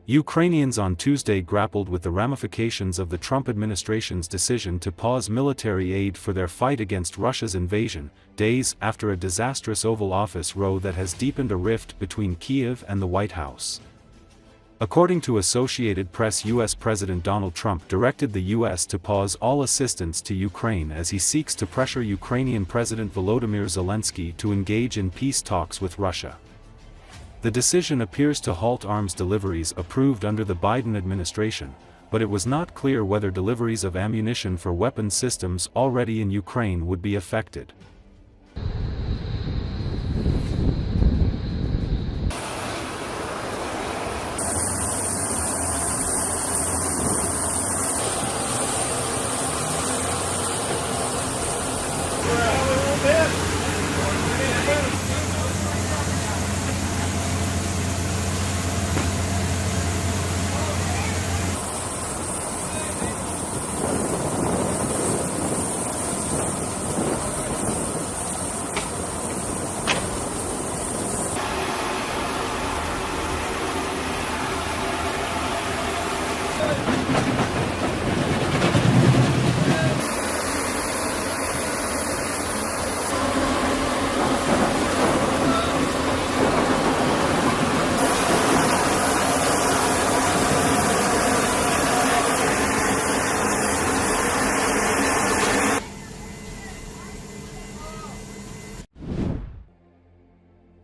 Ukrainians on Tuesday grappled with the ramifications of the Trump administration's decision to pause military aid for their fight against Russia's invasion, days after a disastrous Oval Office row that has deepened a rift between Kiev and the White House. According to Associated Press U.S. President Donald Trump directed the U.S. to pause all assistance to Ukraine as he seeks to pressure Ukrainian President Volodymyr Zelenskyy to engage in peace talks with Russia. The decision appears to halt arms deliveries approved under the Biden administration, but it was not clear whether deliveries of ammunition for weapon systems already in Ukraine would be affected.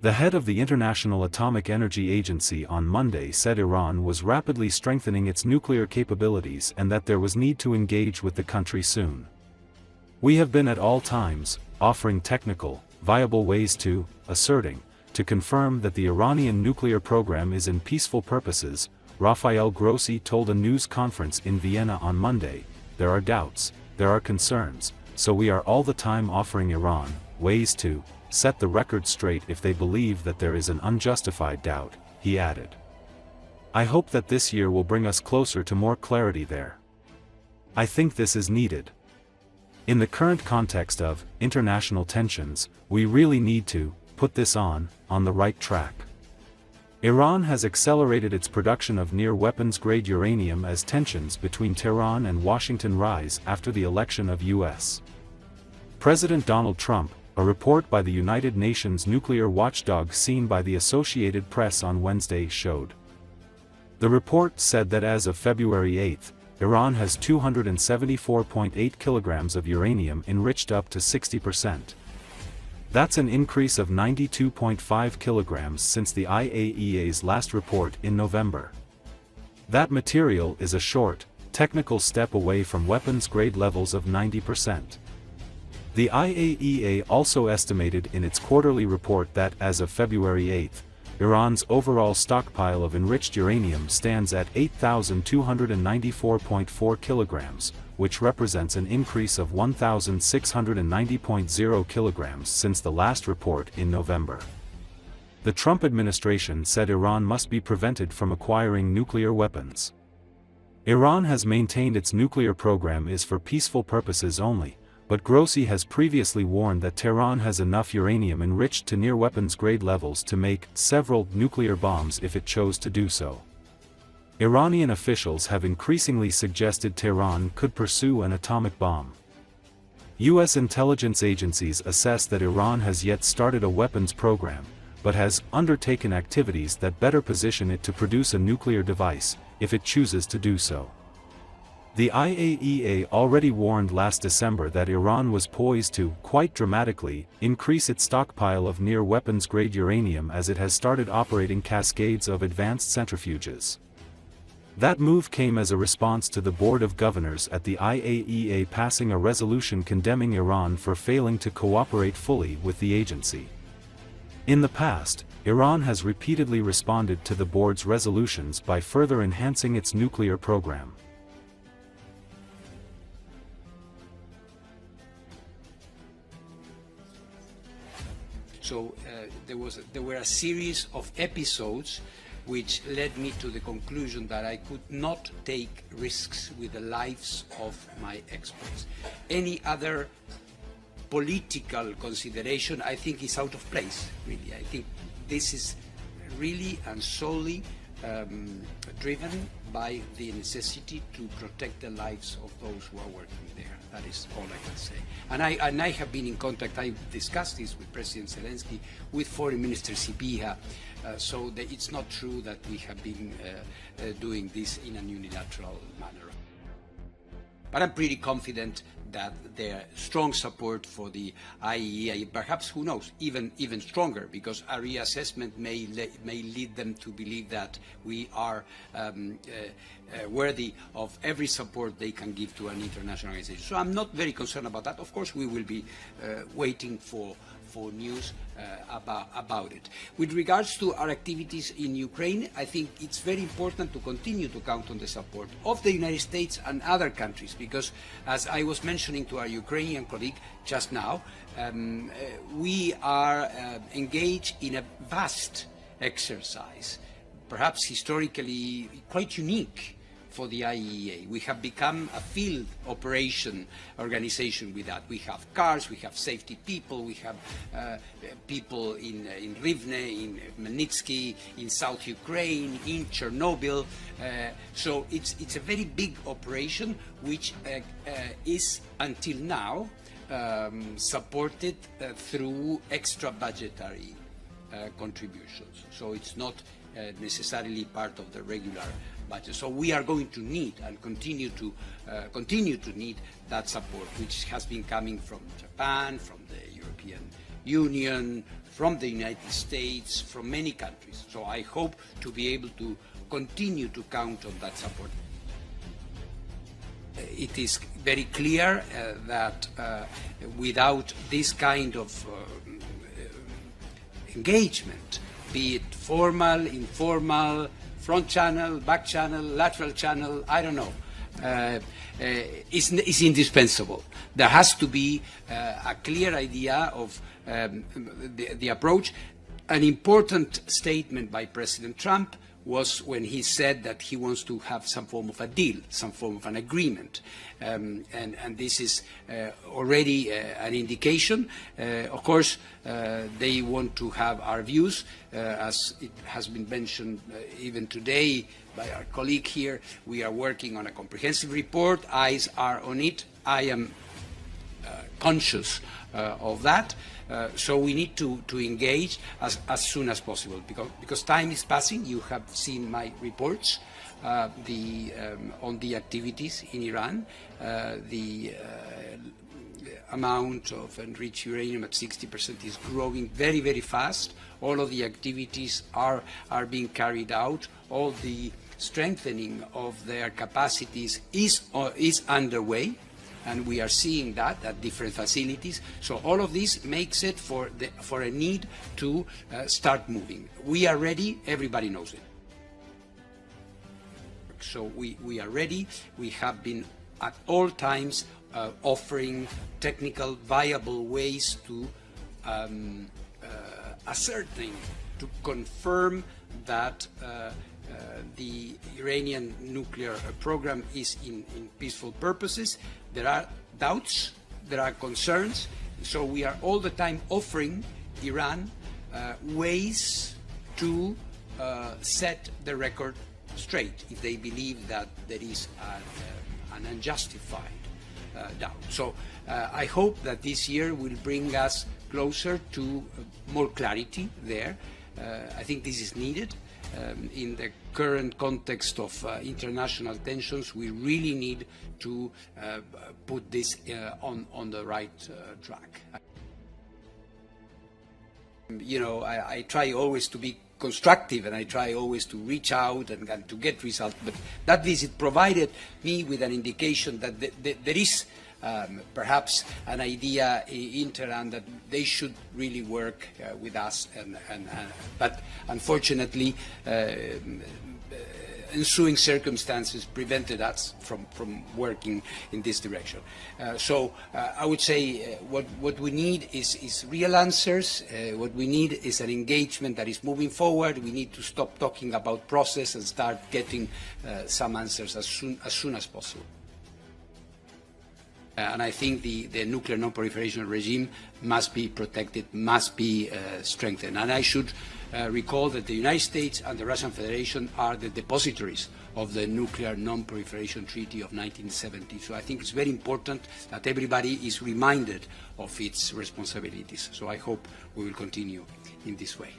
The head of the International Atomic Energy Agency on Monday said Iran was rapidly strengthening its nuclear capabilities and that there was need to engage with the country soon. "We have been at all times, offering technical, viable ways to confirm that the Iranian nuclear program is in peaceful purposes," Rafael Grossi told a news conference in Vienna on Monday. "There are doubts, there are concerns, so we are all the time offering Iran ways to set the record straight if they believe that there is an unjustified doubt," he added. "I hope that this year will bring us closer to more clarity there. I think this is needed. In the current context of international tensions, we really need to put this on the right track." Iran has accelerated its production of near-weapons-grade uranium as tensions between Tehran and Washington rise after the election of U.S. President Donald Trump. A report by the United Nations nuclear watchdog seen by the Associated Press on Wednesday showed. The report said that as of February 8, Iran has 274.8 kilograms of uranium enriched up to 60%. That's an increase of 92.5 kilograms since the IAEA's last report in November. That material is a short, technical step away from weapons-grade levels of 90%. The IAEA also estimated in its quarterly report that as of February 8, Iran's overall stockpile of enriched uranium stands at 8,294.4 kilograms, which represents an increase of 1,690.0 kilograms since the last report in November. The Trump administration said Iran must be prevented from acquiring nuclear weapons. Iran has maintained its nuclear program is for peaceful purposes only, but Grossi has previously warned that Tehran has enough uranium enriched to near weapons-grade levels to make several nuclear bombs if it chose to do so. Iranian officials have increasingly suggested Tehran could pursue an atomic bomb. U.S. intelligence agencies assess that Iran has yet started a weapons program, but has undertaken activities that better position it to produce a nuclear device, if it chooses to do so. The IAEA already warned last December that Iran was poised to, quite dramatically, increase its stockpile of near-weapons-grade uranium as it has started operating cascades of advanced centrifuges. That move came as a response to the Board of Governors at the IAEA passing a resolution condemning Iran for failing to cooperate fully with the agency. In the past, Iran has repeatedly responded to the board's resolutions by further enhancing its nuclear program. So there were a series of episodes which led me to the conclusion that I could not take risks with the lives of my experts. Any other political consideration, I think, is out of place, really. I think this is really and solely driven by the necessity to protect the lives of those who are working there. That is all I can say. And I have been in contact, I discussed this with President Zelensky, with Foreign Minister Sibiha, so that it's not true that we have been doing this in a unilateral manner. But I'm pretty confident that their strong support for the IAEA, perhaps, who knows, even stronger, because our reassessment may lead them to believe that we are worthy of every support they can give to an international organization. So I'm not very concerned about that. Of course, we will be waiting for news about it. With regards to our activities in Ukraine, I think it's very important to continue to count on the support of the United States and other countries, because, as I was mentioning to our Ukrainian colleague just now, we are engaged in a vast exercise, perhaps historically quite unique for the IAEA. We have become a field operation organization with that. We have cars, we have safety people, we have people in Rivne, in Melnitsky, in South Ukraine, in Chernobyl. So it's a very big operation which is until now supported through extra budgetary contributions. So it's not necessarily part of the regular budget. So we are going to need and continue to need that support, which has been coming from Japan, from the European Union, from the United States, from many countries. So I hope to be able to continue to count on that support. It is very clear that without this kind of engagement, be it formal, informal, front channel, back channel, lateral channel, I don't know, is indispensable. There has to be a clear idea of the approach. An important statement by President Trump was when he said that he wants to have some form of a deal, some form of an agreement. And this is already an indication. Of course, they want to have our views, as it has been mentioned even today by our colleague here. We are working on a comprehensive report. Eyes are on it. I am conscious of that. So we need to engage as soon as possible, because time is passing. You have seen my reports on the activities in Iran. The amount of enriched uranium at 60% is growing very, very fast. All of the activities are being carried out. All the strengthening of their capacities is underway. And we are seeing that at different facilities. So all of this makes it for a need to start moving. We are ready. Everybody knows it. So we are ready. We have been at all times offering technical, viable ways to ascertain, to confirm that the Iranian nuclear program is in peaceful purposes. There are doubts, there are concerns, so we are all the time offering Iran ways to set the record straight if they believe that there is an unjustified doubt. So I hope that this year will bring us closer to more clarity there. I think this is needed. In the current context of international tensions, we really need to put this on the right track. You know, I try always to be constructive, and I try always to reach out and to get results, but that visit provided me with an indication that there is perhaps an idea in Tehran that they should really work with us, but unfortunately ensuing circumstances prevented us from working in this direction. So I would say what we need is real answers. What we need is an engagement that is moving forward. We need to stop talking about process and start getting some answers as soon as possible. And I think the nuclear non-proliferation regime must be protected, must be strengthened. And I should recall that the United States and the Russian Federation are the depositories of the Nuclear Non-Proliferation Treaty of 1970. So I think it's very important that everybody is reminded of its responsibilities. So I hope we will continue in this way.